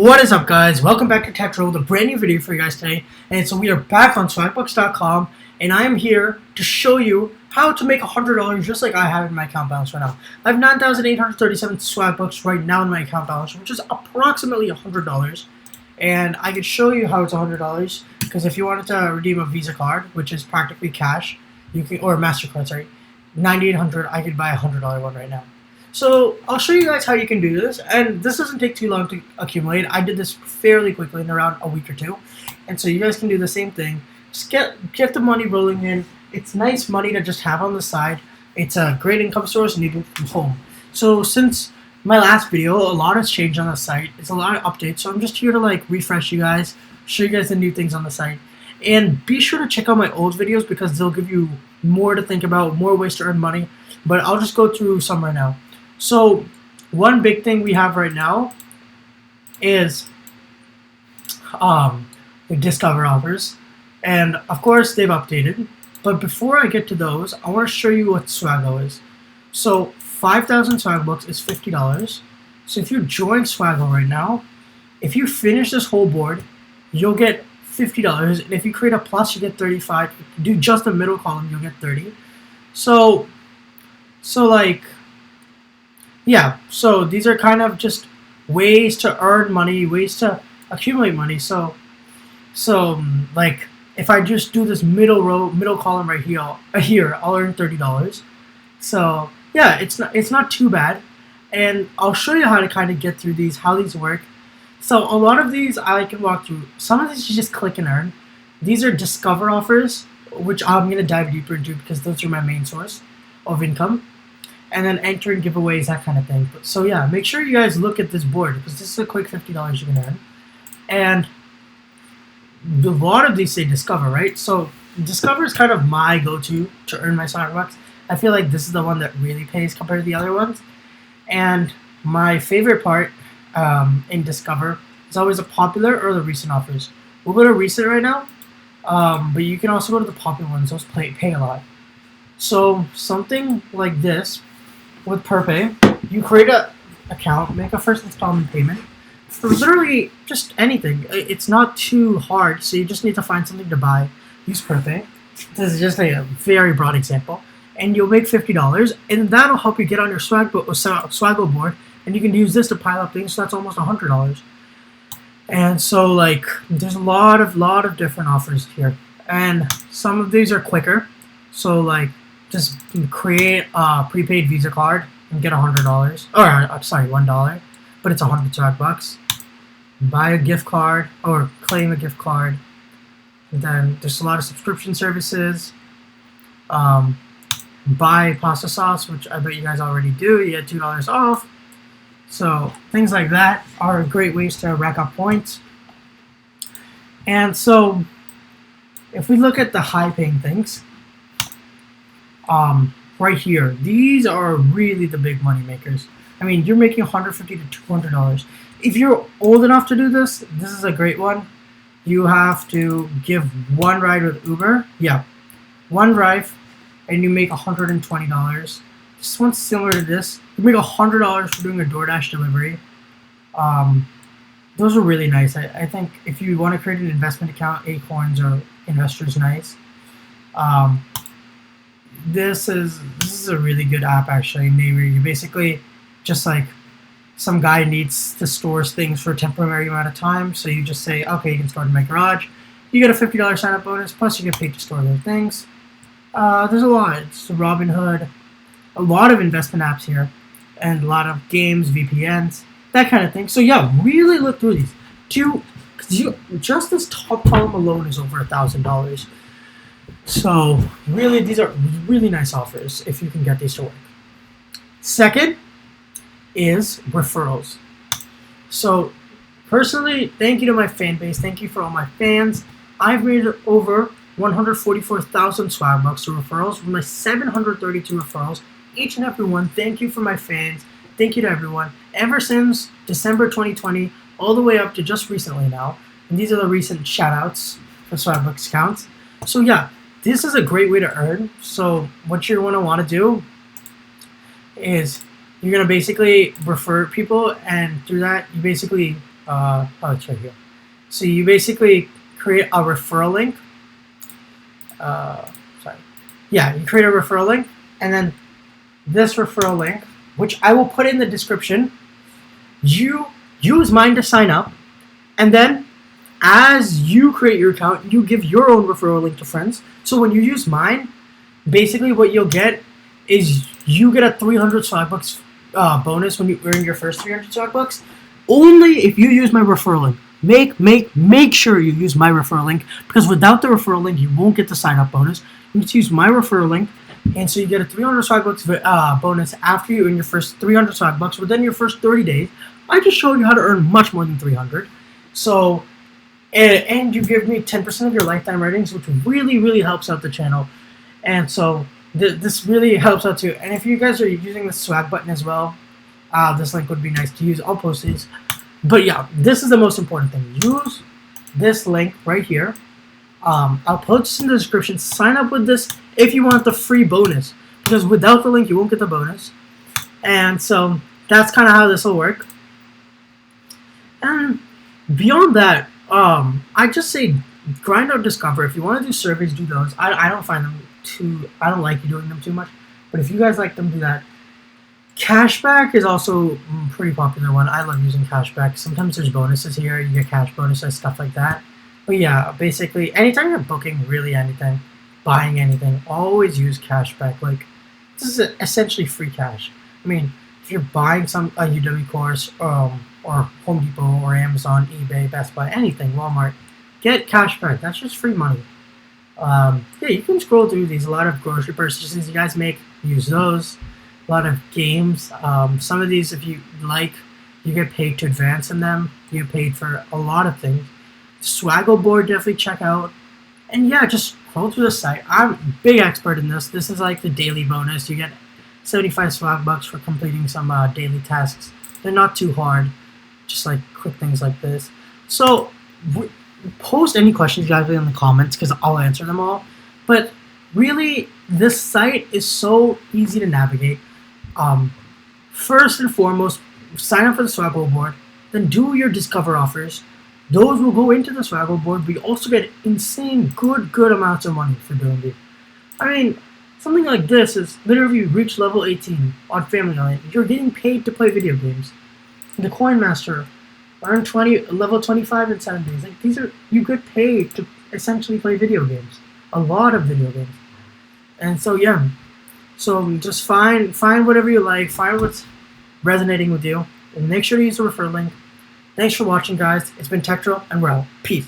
What is up, guys? Welcome back to Tech Troll with a brand new video for you guys today. And so we are back on Swagbucks.com, and I am here to show you how to make $100 just like I have in my account balance right now. I have 9,837 Swagbucks right now in my account balance, which is approximately $100. And I could show you how it's $100 because if you wanted to redeem a Visa card, which is practically cash, you can, or a MasterCard, sorry, 9,800, I could buy a $100 one right now. So I'll show you guys how you can do this, and this doesn't take too long to accumulate. I did this fairly quickly in around a week or two, and so you guys can do the same thing. Just get the money rolling in. It's nice money to just have on the side. It's a great income source, and you do it from home. So since my last video, a lot has changed on the site. It's a lot of updates, so I'm just here to refresh you guys, show you guys the new things on the site, and be sure to check out my old videos because they'll give you more to think about, more ways to earn money. But I'll just go through some right now. So one big thing we have right now is the Discover offers, and of course they've updated. But before I get to those, I want to show you what Swaggo is. So 5,000 Swagbucks is $50. So if you join Swaggo right now, if you finish this whole board, you'll get $50, and if you create a plus, you get 35. Do just the middle column, you'll get 30. So yeah, so these are kind of just ways to earn money, ways to accumulate money. So like if I just do this middle column right here, I'll earn $30. So yeah, it's not too bad, and I'll show you how to kind of get through these, how these work. So a lot of these I can walk through. Some of these you just click and earn. These are Discover offers, which I'm gonna dive deeper into because those are my main source of income. And then entering giveaways, that kind of thing. So yeah, make sure you guys look at this board because this is a quick $50 you can earn. And a lot of these say Discover, right? So Discover is kind of my go-to to earn my Swagbucks. I feel like this is the one that really pays compared to the other ones. And my favorite part in Discover is always the popular or the recent offers. We'll go to recent right now, but you can also go to the popular ones. Those pay a lot. So something like this. With Perpay, you create an account, make a first installment payment for literally just anything. It's not too hard, so you just need to find something to buy. Use Perpay. This is just a very broad example. And you'll make $50, and that'll help you get on your Swaggo board, and you can use this to pile up things, so that's almost $100. And so, there's a lot of different offers here. And some of these are quicker, so, just create a prepaid Visa card and get $100, or sorry, $1, but it's 100 Swagbucks. Buy a gift card or claim a gift card. And then there's a lot of subscription services. Buy pasta sauce, which I bet you guys already do. You get $2 off. So things like that are great ways to rack up points. And so if we look at the high-paying things. Right here, these are really the big money makers. I mean, you're making $150 to $200. If you're old enough to do this, this is a great one. You have to give one ride with Uber. Yeah, one drive, and you make $120. This one's similar to this. You make $100 for doing a DoorDash delivery. Those are really nice. I think if you want to create an investment account, Acorns or Investor is nice. This is a really good app actually. Maybe you basically just some guy needs to store things for a temporary amount of time, so you just say, okay, you can store it in my garage. You get a $50 sign up bonus, plus you get paid to store those things. There's a lot. It's Robinhood, a lot of investment apps here, and a lot of games, VPNs, that kind of thing. So yeah, really look through these. Just this top column alone is over $1,000. So really, these are really nice offers if you can get these to work. Second is referrals. So personally, thank you to my fan base. Thank you for all my fans. I've made over 144,000 Swagbucks to referrals with my 732 referrals. Each and every one. Thank you for my fans. Thank you to everyone. Ever since December 2020, all the way up to just recently now. And these are the recent shout-outs for Swagbucks accounts. So yeah. This is a great way to earn. So what you're going to want to do is you're going to basically refer people, and through that you basically Oh, it's right here. So you basically create a referral link. Sorry. Yeah, you create a referral link, and then this referral link, which I will put in the description, you use mine to sign up, and then as you create your account, you give your own referral link to friends. So when you use mine, basically what you'll get is you get a 300 Swagbucks bonus when you earn your first 300 Swagbucks. Only if you use my referral link. Make sure you use my referral link, because without the referral link, you won't get the sign up bonus. You need to use my referral link, and so you get a 300 Swagbucks bonus after you earn your first 300 Swagbucks within your first 30 days. I just showed you how to earn much more than 300. So, and you give me 10% of your lifetime ratings, which really helps out the channel. And so this really helps out too. And if you guys are using the swag button as well, this link would be nice to use. I'll post these. But yeah, this is the most important thing. Use this link right here. I'll put this in the description. Sign up with this if you want the free bonus, because without the link, you won't get the bonus. And so that's kind of how this will work. And beyond that, I just say grind out Discover. If you want to do surveys, do those. I don't find them I don't like doing them too much. But if you guys like them, do that. Cashback is also a pretty popular one. I love using cashback. Sometimes there's bonuses here. You get cash bonuses, stuff like that. But yeah, basically, anytime you're booking really anything, buying anything, always use cashback. Like, this is essentially free cash. I mean, if you're buying a Udemy course, or Home Depot, or Amazon, eBay, Best Buy, anything, Walmart, get cashback. That's just free money. Yeah, you can scroll through these. A lot of grocery purchases you guys make, use those. A lot of games. Some of these, if you like, you get paid to advance in them. You get paid for a lot of things. Swaggle board, definitely check out. And yeah, just scroll through the site. I'm a big expert in this. This is like the daily bonus. You get 75 Swagbucks for completing some daily tasks. They're not too hard. Just like quick things like this. So post any questions you guys have in the comments, because I'll answer them all. But really, this site is so easy to navigate. First and foremost, sign up for the Swaggle board. Then do your Discover offers. Those will go into the Swaggle board, but you also get insane good amounts of money for doing it. I mean, something like this is literally reach level 18 on Family Island. You're getting paid to play video games. The Coin Master, earn level 25 in 7 days. Like, these are, you get paid to essentially play video games. A lot of video games. And so yeah. So just find whatever you like, find what's resonating with you, and make sure to use the referral link. Thanks for watching, guys. It's been Tectro, and we're out. Peace.